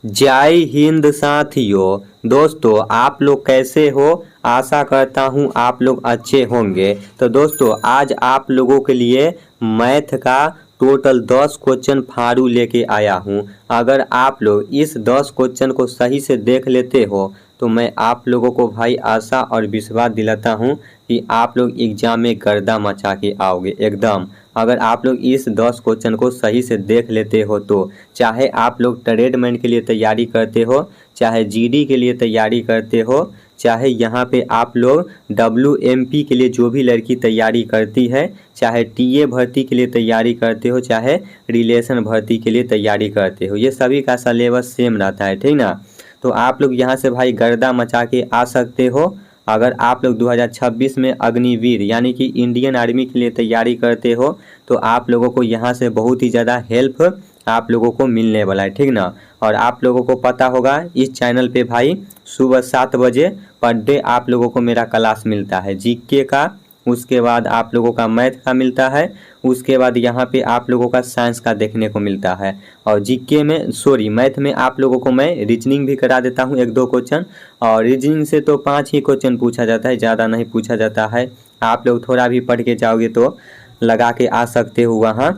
जय हिंद साथियों। दोस्तों आप लोग कैसे हो? आशा करता हूँ आप लोग अच्छे होंगे। तो दोस्तों आज आप लोगों के लिए मैथ का टोटल 10 क्वेश्चन फाड़ू लेके आया हूँ। अगर आप लोग इस 10 क्वेश्चन को सही से देख लेते हो तो मैं आप लोगों को भाई आशा और विश्वास दिलाता हूँ कि आप लोग एग्जाम में गर्दा मचा के आओगे एकदम। अगर आप लोग इस 10 क्वेश्चन को सही से देख लेते हो तो चाहे आप लोग ट्रेडमैन के लिए तैयारी करते हो, चाहे जीडी के लिए तैयारी करते हो, चाहे यहाँ पे आप लोग WMP के लिए जो भी लड़की तैयारी करती है, चाहे टीए भर्ती के लिए तैयारी करते हो, चाहे रिलेशन भर्ती के लिए तैयारी करते हो, ये सभी का सिलेबस सेम रहता है, ठीक ना। तो आप लोग यहाँ से भाई गर्दा मचा के आ सकते हो। अगर आप लोग 2026 में अग्निवीर यानी कि इंडियन आर्मी के लिए तैयारी करते हो तो आप लोगों को यहाँ से बहुत ही ज़्यादा हेल्प आप लोगों को मिलने वाला है, ठीक ना। और आप लोगों को पता होगा इस चैनल पे भाई सुबह 7 बजे पर डे आप लोगों को मेरा क्लास मिलता है जीके का, उसके बाद आप लोगों का मैथ का मिलता है, उसके बाद यहाँ पे आप लोगों का साइंस का देखने को मिलता है। और जीके में मैथ में आप लोगों को मैं रीजनिंग भी करा देता हूँ 1-2 क्वेश्चन। और रीजनिंग से तो 5 ही क्वेश्चन पूछा जाता है, ज़्यादा नहीं पूछा जाता है। आप लोग थोड़ा भी पढ़ के जाओगे तो लगा के आ सकते हो, वहाँ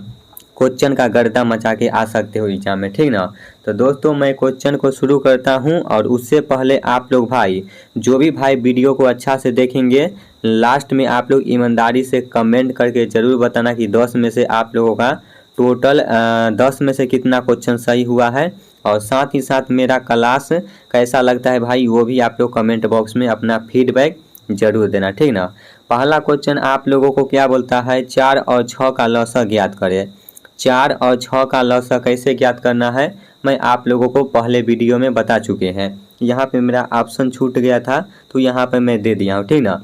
क्वेश्चन का गर्दा मचा के आ सकते हो एग्जाम में, ठीक ना। तो दोस्तों मैं क्वेश्चन को शुरू करता हूं और उससे पहले आप लोग भाई जो भी भाई वीडियो को अच्छा से देखेंगे लास्ट में आप लोग ईमानदारी से कमेंट करके ज़रूर बताना कि 10 में से आप लोगों का टोटल 10 में से कितना क्वेश्चन सही हुआ है। और साथ ही साथ मेरा क्लास कैसा लगता है भाई वो भी आप लोग कमेंट बॉक्स में अपना फीडबैक जरूर देना, ठीक ना। पहला क्वेश्चन आप लोगों को क्या बोलता है, 4 और 6 का लॉसा ज्ञात करें। 4 और 6 का लॉसा कैसे ज्ञात करना है मैं आप लोगों को पहले वीडियो में बता चुके हैं। यहाँ पे मेरा ऑप्शन छूट गया था तो यहाँ पे मैं दे दिया हूँ, ठीक ना।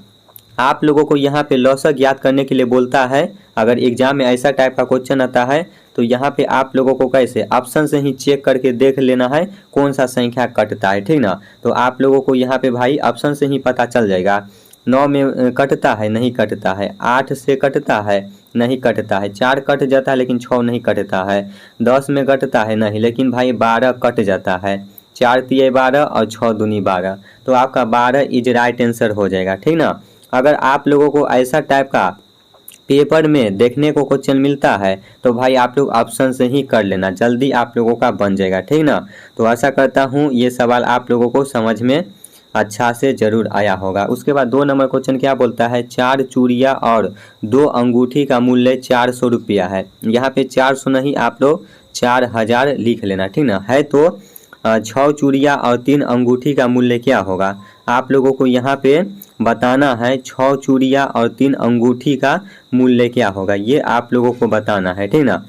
आप लोगों को यहाँ पे लॉसा ज्ञात करने के लिए बोलता है। अगर एग्जाम में ऐसा टाइप का क्वेश्चन आता है तो यहाँ पे आप लोगों को कैसे ऑप्शन से ही चेक करके देख लेना है कौन सा संख्या कटता है, ठीक ना। तो आप लोगों को यहाँ पे भाई ऑप्शन से ही पता चल जाएगा। 9 में कटता है, नहीं कटता है। 8 से कटता है, नहीं कटता है। 4 कट जाता है लेकिन 6 नहीं कटता है। 10 में कटता है नहीं, लेकिन भाई 12 कट जाता है। 4 तिये 12 और 6 दूनी 12, तो आपका 12 इज राइट आंसर हो जाएगा, ठीक ना। अगर आप लोगों को ऐसा टाइप का पेपर में देखने को क्वेश्चन मिलता है तो भाई आप लोग ऑप्शन से ही कर लेना, जल्दी आप लोगों का बन जाएगा, ठीक ना। तो आशा करता हूँ ये सवाल आप लोगों को समझ में अच्छा से जरूर आया होगा। उसके बाद 2 नंबर क्वेश्चन क्या बोलता है, 4 चूड़िया और 2 अंगूठी का मूल्य 400 रुपया है। यहाँ पे 400 नहीं, आप लोग 4000 लिख लेना, ठीक ना। है तो 6 चूड़िया और 3 अंगूठी का मूल्य क्या होगा आप लोगों को यहाँ पे बताना है। 6 चूड़िया और 3 अंगूठी का मूल्य क्या होगा ये आप लोगों को बताना है, ठीक ना।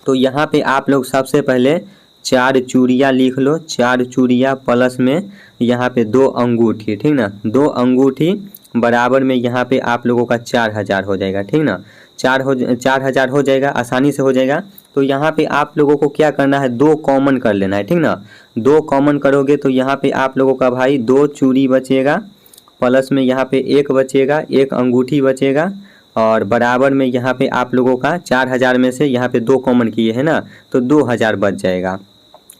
तो यहाँ पे आप लोग सबसे पहले 4 चूड़िया लिख लो, 4 चूड़िया प्लस में यहाँ पे 2 अंगूठी, ठीक ना। 2 अंगूठी बराबर में यहाँ पे आप लोगों का 4000 हो जाएगा, ठीक ना। 4000 हो जाएगा, आसानी से हो जाएगा। तो यहाँ पे आप लोगों को क्या करना है, 2 कॉमन कर लेना है, ठीक ना। 2 कॉमन करोगे तो यहाँ पे आप लोगों का भाई 2 चूड़ी बचेगा, प्लस में यहाँ पे 1 बचेगा, 1 अंगूठी बचेगा। और बराबर में यहाँ पे आप लोगों का 4000 में से यहाँ पे 2 कॉमन किए हैं ना तो 2000 बच जाएगा,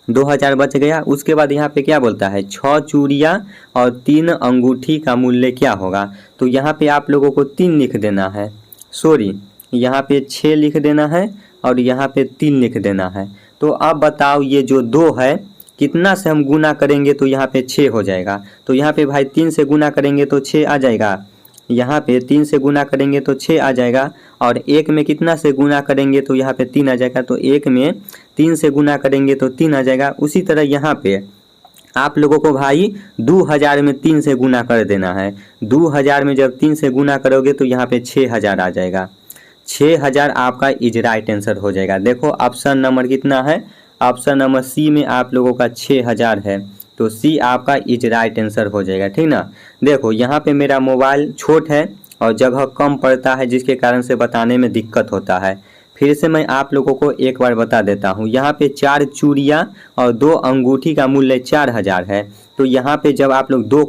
2000 बच गया। उसके बाद यहाँ पे क्या बोलता है, 6 चूड़िया और 3 अंगूठी का मूल्य क्या होगा। तो यहाँ पे आप लोगों को 3 लिख देना है, यहाँ पे 6 लिख देना है और यहाँ पे 3 लिख देना है। तो अब बताओ ये जो 2 है कितना से हम गुना करेंगे तो यहाँ पे 6 हो जाएगा। तो यहाँ पे भाई 3 से गुना करेंगे तो 6 आ जाएगा, यहाँ पे 3 से गुना करेंगे तो 6 आ जाएगा। और 1 में कितना से गुना करेंगे तो यहाँ पे 3 आ जाएगा। तो 1 में 3 से गुना करेंगे तो 3 आ जाएगा। उसी तरह यहाँ पे आप लोगों को भाई 2000 में 3 से गुना कर देना है। 2000 में जब 3 से गुना करोगे तो यहाँ पे 6000 आ जाएगा। 6000 आपका इज राइट आंसर हो जाएगा। देखो ऑप्शन नंबर कितना है, ऑप्शन नंबर सी में आप लोगों का 6000 है, तो सी आपका इज राइट आंसर हो जाएगा, ठीक ना। देखो यहाँ पे मेरा मोबाइल छोट है और जगह कम पड़ता है जिसके कारण से बताने में दिक्कत होता है। फिर से मैं आप लोगों को एक बार बता देता हूँ। यहाँ पे 4 चूड़िया और 2 अंगूठी का मूल्य 4000 है। तो यहाँ पे जब आप लोग 2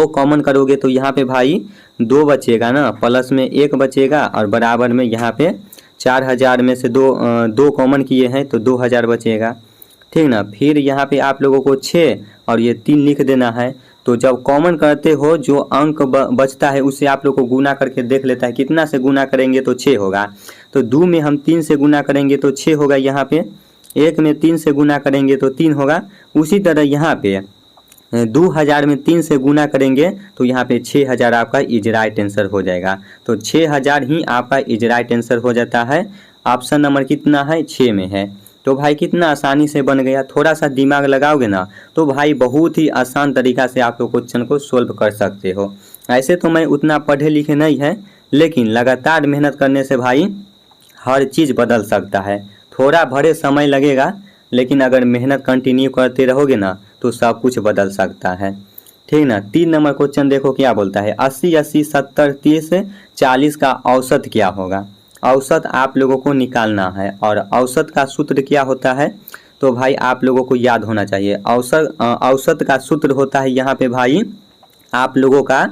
कॉमन करोगे तो यहाँ पे भाई 2 बचेगा ना, प्लस में 1 बचेगा और बराबर में यहाँ पे 4000 में से 2 कॉमन किए हैं तो 2000 बचेगा, ठीक ना। फिर यहाँ पे आप लोगों को 6 और ये 3 लिख देना है। तो जब कॉमन करते हो जो अंक बचता है उससे आप लोग को गुना करके देख लेता है, कितना से गुना करेंगे तो 6 होगा। तो 2 में हम 3 से गुना करेंगे तो 6 होगा यहाँ पे, 1 में 3 से गुना करेंगे तो 3 होगा। उसी तरह यहाँ पे 2000 में 3 से गुना करेंगे तो यहाँ पे 6000 आपका इज राइट आंसर हो जाएगा। तो 6000 ही आपका इज राइट आंसर हो जाता है। ऑप्शन नंबर कितना है, 6 में है। तो भाई कितना आसानी से बन गया, थोड़ा सा दिमाग लगाओगे ना तो भाई बहुत ही आसान तरीका से आप लोग क्वेश्चन को सोल्व कर सकते हो। ऐसे तो मैं उतना पढ़े लिखे नहीं है, लेकिन लगातार मेहनत करने से भाई हर चीज़ बदल सकता है। थोड़ा भरे समय लगेगा, लेकिन अगर मेहनत कंटिन्यू करते रहोगे ना तो सब कुछ बदल सकता है, ठीक ना। 3 नंबर क्वेश्चन देखो क्या बोलता है, 80 80 70 30 40 का औसत क्या होगा। औसत आप लोगों को निकालना है और औसत का सूत्र क्या होता है तो भाई आप लोगों को याद होना चाहिए। औसत का सूत्र होता है यहाँ पे भाई आप लोगों का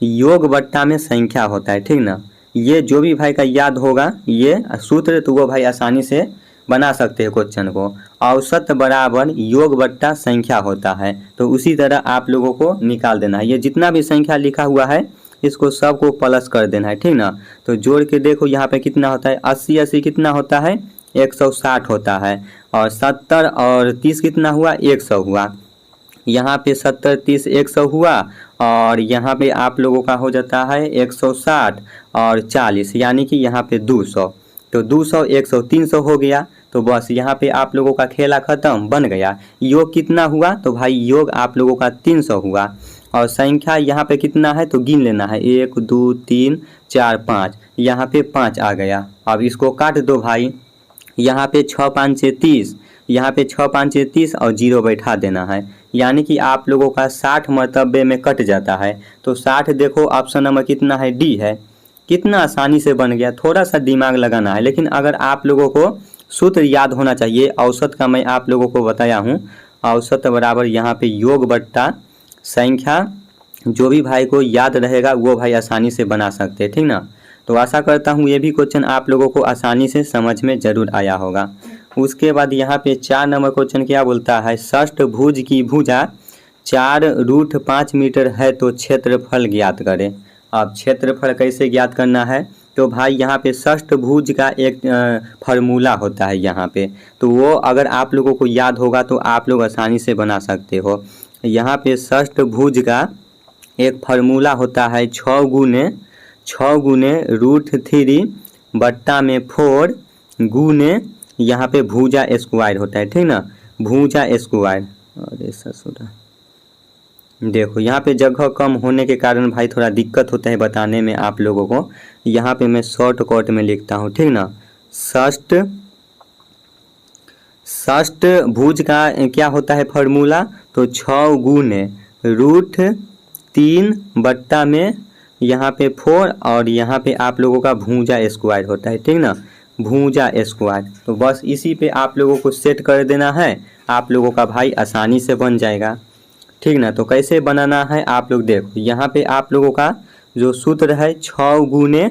योग बट्टा में संख्या होता है, ठीक ना। ये जो भी भाई का याद होगा ये सूत्र तो वो भाई आसानी से बना सकते हैं क्वेश्चन को। औसत बराबर योग बट्टा संख्या होता है, तो उसी तरह आप लोगों को निकाल देना है। ये जितना भी संख्या लिखा हुआ है इसको सबको प्लस कर देना है, ठीक ना। तो जोड़ के देखो यहाँ पे कितना होता है, 80 80 कितना होता है 160 होता है, और 70 और 30 कितना हुआ 100 हुआ। यहाँ पे 70 30 100 हुआ, और यहाँ पे आप लोगों का हो जाता है 160 और 40 यानी कि यहाँ पे 200। तो 200 100 300 हो गया। तो बस यहाँ पे आप लोगों का खेला खत्म, बन गया। योग कितना हुआ तो भाई योग आप लोगों का 300 हुआ, और संख्या यहाँ पे कितना है तो गिन लेना है 1 2 3 4 5, यहाँ पे 5 आ गया। अब इसको काट दो भाई, यहाँ पे 6 5 से 30, यहाँ पे 6 5 से 30 और 0 बैठा देना है, यानी कि आप लोगों का 60 मरतबे में कट जाता है। तो 60 देखो ऑप्शन नंबर कितना है, डी है। कितना आसानी से बन गया, थोड़ा सा दिमाग लगाना है। लेकिन अगर आप लोगों को सूत्र याद होना चाहिए, औसत का मैं आप लोगों को बताया हूँ, औसत बराबर यहाँ पे योग बट्टा संख्या, जो भी भाई को याद रहेगा वो भाई आसानी से बना सकते हैं, ठीक ना। तो आशा करता हूँ ये भी क्वेश्चन आप लोगों को आसानी से समझ में जरूर आया होगा। उसके बाद यहाँ पे 4 नंबर क्वेश्चन क्या बोलता है, षष्ठभुज की भुजा 4√5 मीटर है तो क्षेत्रफल ज्ञात करें। अब क्षेत्रफल कैसे ज्ञात करना है तो भाई यहाँ पे षष्ठभुज का एक फार्मूला होता है यहाँ पे, तो वो अगर आप लोगों को याद होगा तो आप लोग आसानी से बना सकते हो। यहाँ पे षष्ठभुज का एक फार्मूला होता है 6 गुने √3 बट्टा में 4 गुने यहाँ पे भुजा स्क्वायर होता है, ठीक ना, भुजा स्क्वायर। अरे ससुरा देखो यहाँ पे जगह कम होने के कारण भाई थोड़ा दिक्कत होता है बताने में आप लोगों को। यहाँ पे मैं शॉर्टकट में लिखता हूँ, ठीक ना। षष्ठभुज का क्या होता है फार्मूला तो 6 गुने √3 बट्टा में यहाँ पे 4 और यहाँ पे आप लोगों का भुजा स्क्वायर होता है, ठीक ना, भुजा स्क्वायर। तो बस इसी पे आप लोगों को सेट कर देना है, आप लोगों का भाई आसानी से बन जाएगा, ठीक ना। तो कैसे बनाना है आप लोग देखो, यहाँ पे आप लोगों का जो सूत्र है 6 गुने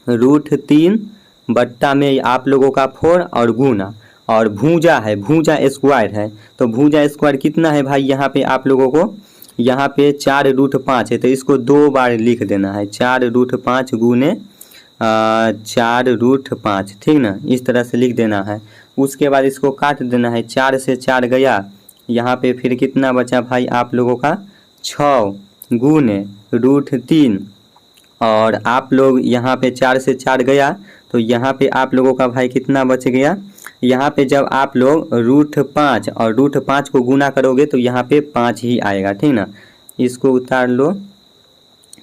√3 बट्टा में आप लोगों का 4 और गुना, और भुजा है, भुजा स्क्वायर है। तो भुजा स्क्वायर कितना है भाई, यहाँ पे आप लोगों को यहाँ पे 4√5 है, तो इसको 2 बार लिख देना है, 4√5 गुने 4√5, ठीक ना, इस तरह से लिख देना है। उसके बाद इसको काट देना है, 4 से 4 गया, यहाँ पे फिर कितना बचा भाई आप लोगों का 6 गुने √3, और आप लोग यहाँ पे 4 से 4 गया तो यहाँ पे आप लोगों का भाई कितना बच गया, यहाँ पे जब आप लोग √5 और √5 को गुना करोगे तो यहाँ पे 5 ही आएगा, ठीक ना। इसको उतार लो,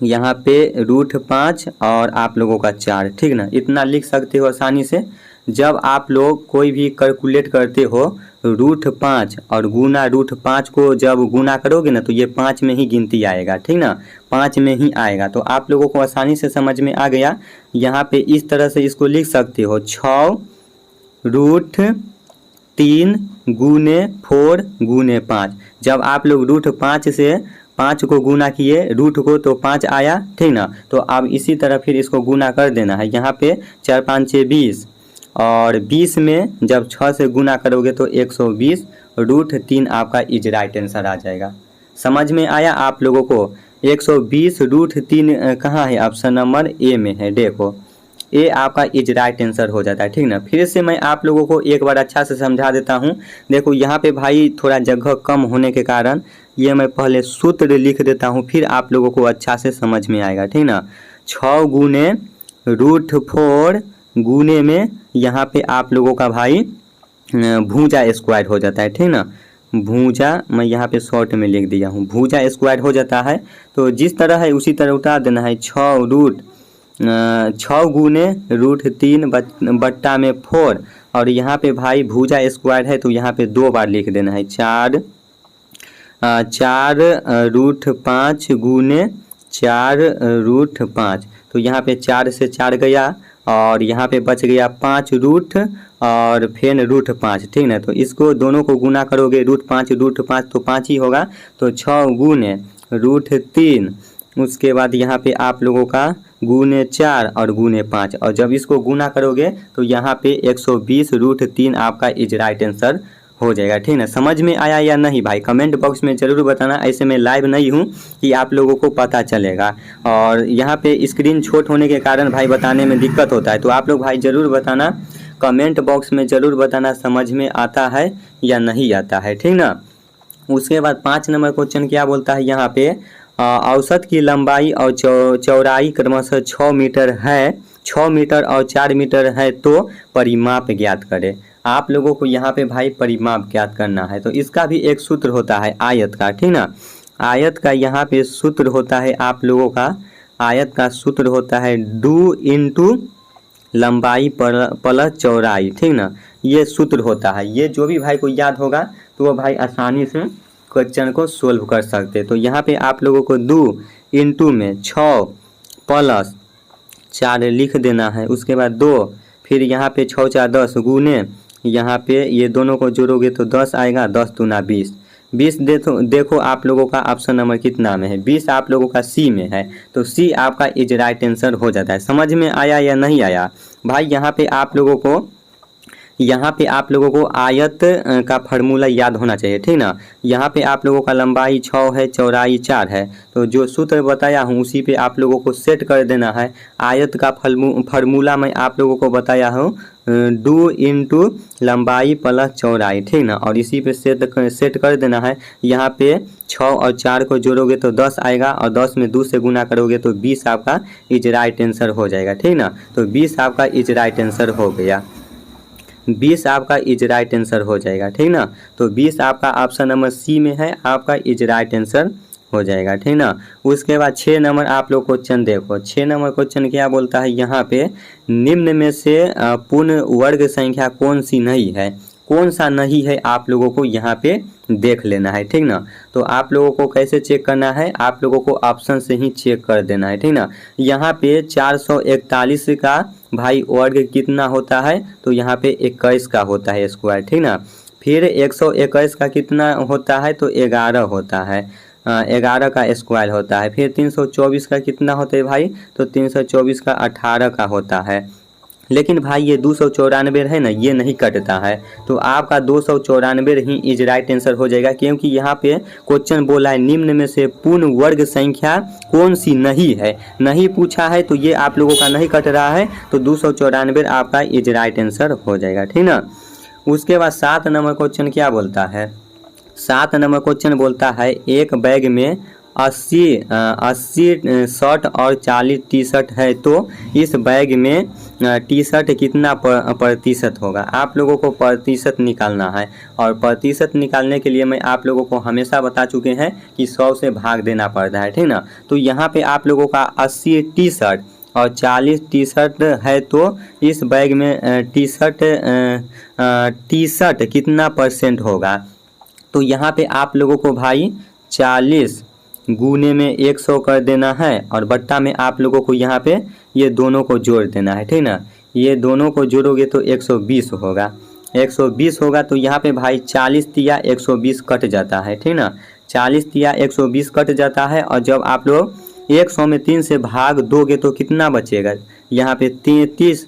यहाँ पे √5 और आप लोगों का 4, ठीक ना, इतना लिख सकते हो आसानी से। जब आप लोग कोई भी कैलकुलेट करते हो √5 और गुना √5 को जब गुना करोगे ना तो ये 5 में ही गिनती आएगा, ठीक ना, 5 में ही आएगा। तो आप लोगों को आसानी से समझ में आ गया। यहाँ पे इस तरह से इसको लिख सकते हो 6√3 गुने 4 गुने 5। जब आप लोग √5 से 5 को गुना किए रूट को तो 5 आया, ठीक ना। तो अब इसी तरह फिर इसको गुना कर देना है, यहाँ पे 4 5 6 20 और 20 में जब 6 से गुना करोगे तो 120 रूट 3 आपका इज राइट आंसर आ जाएगा। समझ में आया आप लोगों को? 120 रूट 3 कहाँ है? ऑप्शन नंबर ए में है। देखो ए आपका इज राइट आंसर हो जाता है, ठीक ना। फिर से मैं आप लोगों को एक बार अच्छा से समझा देता हूँ। देखो यहाँ पे भाई थोड़ा जगह कम होने के कारण ये मैं पहले सूत्र लिख देता हूँ, फिर आप लोगों को अच्छा से समझ में आएगा, ठीक ना। 6 गुने रूट 4 गुने में यहाँ पे आप लोगों का भाई भुजा स्क्वायर हो जाता है, ठीक ना। भुजा मैं यहाँ पे शॉर्ट में लिख दिया हूँ, भुजा स्क्वायर हो जाता है। तो जिस तरह है उसी तरह उतार देना है। 6 गुने रूट 3 बट्टा में 4 और यहाँ पे भाई भुजा स्क्वायर है तो यहाँ पे 2 बार लिख देना है। 4 रूट 5 गुने 4 रूट 5, तो यहाँ पे 4 से 4 गया और यहाँ पे बच गया 5 रूट और फिर रूट 5, ठीक ना। तो इसको दोनों को गुना करोगे रूट 5 तो 5 ही होगा। तो 6 गुने रूट 3, उसके बाद यहाँ पे आप लोगों का गुने 4 और गुने 5, और जब इसको गुना करोगे तो यहाँ पे 120 रूट 3 आपका इज राइट आंसर हो जाएगा, ठीक ना। समझ में आया या नहीं भाई? कमेंट बॉक्स में ज़रूर बताना। ऐसे में लाइव नहीं हूँ कि आप लोगों को पता चलेगा, और यहाँ पे स्क्रीन छोट होने के कारण भाई बताने में दिक्कत होता है। तो आप लोग भाई ज़रूर बताना, कमेंट बॉक्स में ज़रूर बताना समझ में आता है या नहीं आता है, ठीक ना। उसके बाद 5 नंबर क्वेश्चन क्या बोलता है यहाँ पे? औसत की लंबाई और चौड़ाई क्रमशः 6 मीटर है, 6 मीटर और 4 मीटर है, तो परिमाप ज्ञात करें। आप लोगों को यहाँ पे भाई परिमाप ज्ञात करना है। तो इसका भी एक सूत्र होता है आयत का, ठीक ना। आयत का यहाँ पे सूत्र होता है आप लोगों का, आयत का सूत्र होता है 2 इंटू लंबाई प्लस चौड़ाई, ठीक ना। ये सूत्र होता है। ये जो भी भाई को याद होगा तो वो भाई आसानी से क्वेश्चन को सोल्व कर सकते। तो यहाँ पे आप लोगों को 2 इंटू में 6 प्लस 4 लिख देना है। उसके बाद 2, फिर यहाँ पे 6 4 10 गुने, यहाँ पे ये दोनों को जोड़ोगे तो 10 आएगा, 10 दूना 20। 20 देखो आप लोगों का ऑप्शन नंबर कितना में है? 20 आप लोगों का सी में है। तो सी आपका इज राइट आंसर हो जाता है। समझ में आया या नहीं आया भाई? यहाँ पे आप लोगों को आयत का फार्मूला याद होना चाहिए, ठीक ना। यहाँ पे आप लोगों का लंबाई 6 है, चौड़ाई 4 है, तो जो सूत्र बताया हूँ उसी पे आप लोगों को सेट कर देना है। आयत का फार्मूला मैं आप लोगों को बताया हूँ 2 इंटू लंबाई प्लस चौड़ाई, ठीक ना। और इसी पे सेट कर देना है। यहाँ पे 6 और 4 को जोड़ोगे तो 10 आएगा, और 10 में 2 से गुना करोगे तो 20 आपका इज राइट आंसर हो जाएगा, ठीक ना। तो 20 आपका इज राइट आंसर हो गया, 20 आपका इज राइट आंसर हो जाएगा, ठीक ना। तो 20 आपका ऑप्शन नंबर सी में है, आपका इज राइट आंसर हो जाएगा, ठीक ना। उसके बाद 6 नंबर आप लोग क्वेश्चन देखो। 6 नंबर क्वेश्चन क्या बोलता है यहाँ पे? निम्न में से पूर्ण वर्ग संख्या कौन सी नहीं है? कौन सा नहीं है आप लोगों को यहाँ पे देख लेना है, ठीक ना। तो आप लोगों को कैसे चेक करना है? आप लोगों को ऑप्शन से ही चेक कर देना है, ठीक ना। यहाँ पे 441 का भाई वर्ग कितना होता है? तो यहाँ पे 21 का होता है स्क्वायर, ठीक ना। फिर 121 का कितना होता है? तो 11 होता है, 11 का स्क्वायर होता है। फिर 324 का कितना होता है भाई? तो 324 का 18 का होता है। लेकिन भाई ये 294 है ना, ये नहीं कटता है, तो आपका 294 ही इज राइट आंसर हो जाएगा। क्योंकि यहाँ पे क्वेश्चन बोला है निम्न में से पूर्ण वर्ग संख्या कौन सी नहीं है, नहीं पूछा है, तो ये आप लोगों का नहीं कट रहा है, तो 294 आपका इज राइट आंसर हो जाएगा, ठीक ना। उसके बाद 7 नंबर क्वेश्चन क्या बोलता है? 7 नंबर क्वेश्चन बोलता है एक बैग में 80 शर्ट और 40 टी शर्ट है, तो इस बैग में टी शर्ट कितना प्रतिशत होगा? आप लोगों को प्रतिशत निकालना है, और प्रतिशत निकालने के लिए मैं आप लोगों को हमेशा बता चुके हैं कि 100 से भाग देना पड़ता है, ठीक ना। तो यहाँ पे आप लोगों का 80 टी शर्ट और 40 टी शर्ट है, तो इस बैग में टी शर्ट कितना % होगा? तो यहाँ पे आप लोगों को भाई 40 गुने में 100 कर देना है, और बट्टा में आप लोगों को यहाँ पे ये दोनों को जोड़ देना है, ठीक ना। ये दोनों को जोड़ोगे तो 120 होगा, 120 होगा। तो यहाँ पे भाई 40 तिया 120 कट जाता है, ठीक ना। 40 तिया 120 कट जाता है, और जब आप लोग 100 में 3 से भाग दोगे तो कितना बचेगा? यहाँ पे 33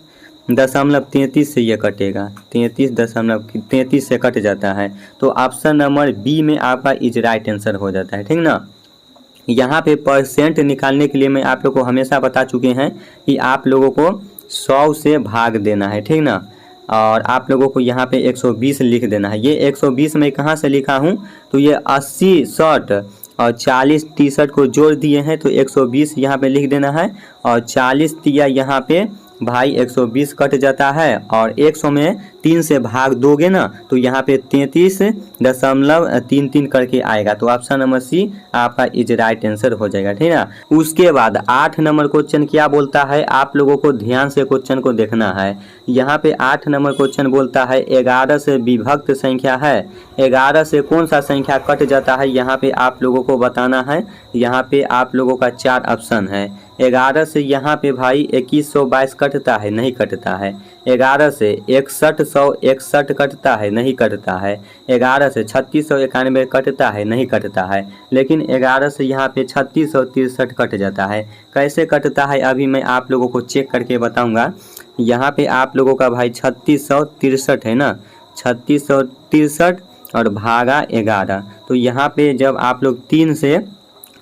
-33 से ये कटेगा, 33 से कट जाता है। तो ऑप्शन नंबर बी में आपका इज राइट आंसर हो जाता है, ठीक ना। यहाँ पे परसेंट निकालने के लिए मैं आप लोग को हमेशा बता चुके हैं कि आप लोगों को 100 से भाग देना है, ठीक ना। और आप लोगों को यहाँ पे 120 लिख देना है। ये 120 मैं कहाँ से लिखा हूँ, तो ये 80 शर्ट और 40 टी शर्ट को जोड़ दिए हैं, तो 120 यहाँ पे लिख देना है। और 40 तिया यहाँ पे भाई 120 कट जाता है, और 100 में 3 से भाग दोगे ना, तो यहाँ पे 33.33 करके आएगा। तो ऑप्शन नंबर सी आपका इज राइट आंसर हो जाएगा, ठीक ना। उसके बाद 8 नंबर क्वेश्चन क्या बोलता है, आप लोगों को ध्यान से क्वेश्चन को देखना है। यहाँ पे 8 नंबर क्वेश्चन बोलता है 11 से विभक्त संख्या है, 11 से कौन सा संख्या कट जाता है, यहाँ पे आप लोगों को बताना है। यहाँ पे आप लोगों का 4 ऑप्शन है। 11 से यहाँ पे भाई 2122 कटता है, नहीं कटता है। 11 से 6161 कटता है, नहीं कटता है। 11 से 3691 कटता है, नहीं कटता है। लेकिन 11 से यहाँ पे 3663 कट जाता है। कैसे कटता है अभी मैं आप लोगों को चेक करके बताऊंगा। यहाँ पे आप लोगों का भाई 3663 है ना, 3663 और भागा 11। तो यहाँ पे जब आप लोग 3 से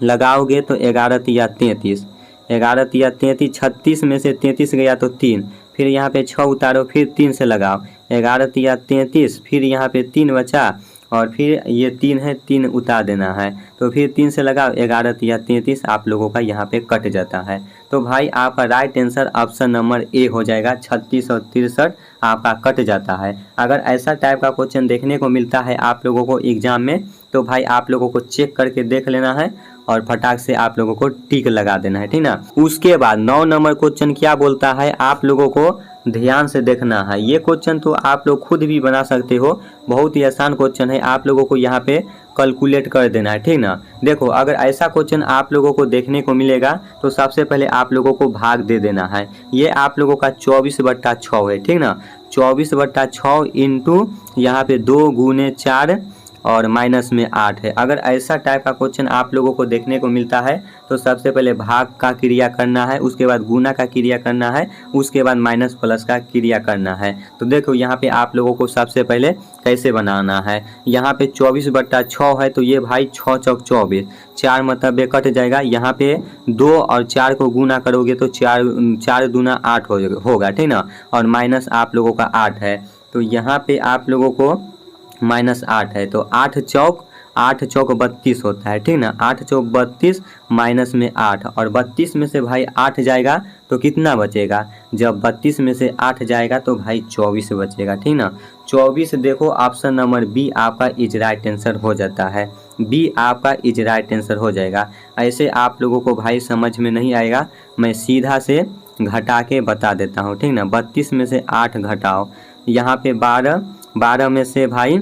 लगाओगे तो 11 तिया 33, 11 तिया 33, 36 में से 33 गया तो 3, फिर यहाँ पे 6 उतारो, फिर 3 से लगाओ, 11 तिया 33, फिर यहाँ पे 3 बचा, और फिर ये 3 है, 3 उतार देना है, तो फिर 3 से लगाओ, 11 तिया 33 आप लोगों का यहाँ पे कट जाता है। तो भाई आपका right answer option number A हो जाएगा, 3663 आपका कट जाता है। अगर ऐसा टाइप का क्वेश्चन देखने को मिलता है आप लोगों को एग्जाम में, तो भाई आप लोगों को चेक करके देख लेना है और फटाक से आप लोगों को टिक लगा देना है, ठीक ना। उसके बाद 9 नंबर क्वेश्चन क्या बोलता है, आप लोगों को ध्यान से देखना है। ये क्वेश्चन तो आप लोग खुद भी बना सकते हो, बहुत ही आसान क्वेश्चन है। आप लोगों को यहाँ पे कैलकुलेट कर देना है, ठीक ना। देखो अगर ऐसा क्वेश्चन आप लोगों को देखने को मिलेगा तो सबसे पहले आप लोगों को भाग दे देना है। ये आप लोगों का 24/6 है, ठीक ना। 24/6 इंटू यहाँ पे 2 गुने 4 और माइनस में 8 है। अगर ऐसा टाइप का क्वेश्चन आप लोगों को देखने को मिलता है तो सबसे पहले भाग का क्रिया करना है, उसके बाद गुना का क्रिया करना है, उसके बाद माइनस प्लस का क्रिया करना है। तो देखो यहाँ पे आप लोगों को सबसे पहले कैसे बनाना है। यहाँ पे 24/6 है, तो ये भाई 6 चौक 24, 4 मतलब ये कट जाएगा। यहाँ पे 2 और 4 को गुना करोगे तो 4 दूना 8 होगा, ठीक ना। और माइनस आप लोगों का 8 है, तो यहाँ पे आप लोगों को -8 है, तो 8 चौक 32 होता है, ठीक ना। 8 चौक 32 माइनस में 8, और 32 में से भाई 8 जाएगा तो कितना बचेगा, जब 32 में से 8 जाएगा तो भाई 24 बचेगा, ठीक ना। 24 देखो ऑप्शन नंबर बी आपका इज राइट आंसर हो जाता है, बी आपका इज राइट आंसर हो जाएगा। ऐसे आप लोगों को भाई समझ में नहीं आएगा, मैं सीधा से घटा के बता देता हूँ, ठीक ना। 32 में से 8 घटाओ, यहाँ पे 12 में से भाई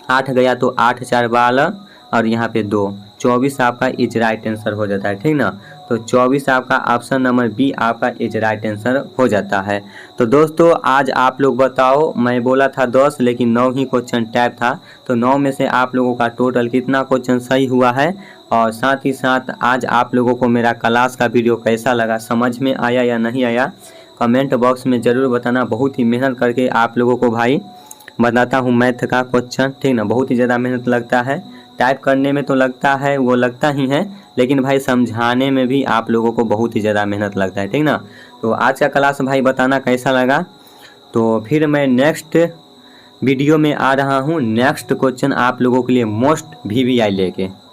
8 गया तो 8 4 12, और यहाँ पे 2, 24 आपका इज राइट आंसर हो जाता है, ठीक ना। तो 24 आपका ऑप्शन नंबर बी आपका इज राइट आंसर हो जाता है। तो दोस्तों आज आप लोग बताओ, मैं बोला था 10 लेकिन 9 ही क्वेश्चन टाइप था, तो 9 में से आप लोगों का टोटल कितना क्वेश्चन सही हुआ है। और साथ ही साथ आज आप लोगों को मेरा क्लास का वीडियो कैसा लगा, समझ में आया या नहीं आया, कमेंट बॉक्स में ज़रूर बताना। बहुत ही मेहनत करके आप लोगों को भाई बताता हूँ मैथ का क्वेश्चन, ठीक ना। बहुत ही ज़्यादा मेहनत लगता है, टाइप करने में तो लगता है, वो लगता ही है, लेकिन भाई समझाने में भी आप लोगों को बहुत ही ज़्यादा मेहनत लगता है, ठीक ना। तो आज का क्लास भाई बताना कैसा लगा। तो फिर मैं नेक्स्ट वीडियो में आ रहा हूँ, नेक्स्ट क्वेश्चन आप लोगों के लिए मोस्ट VVI लेके।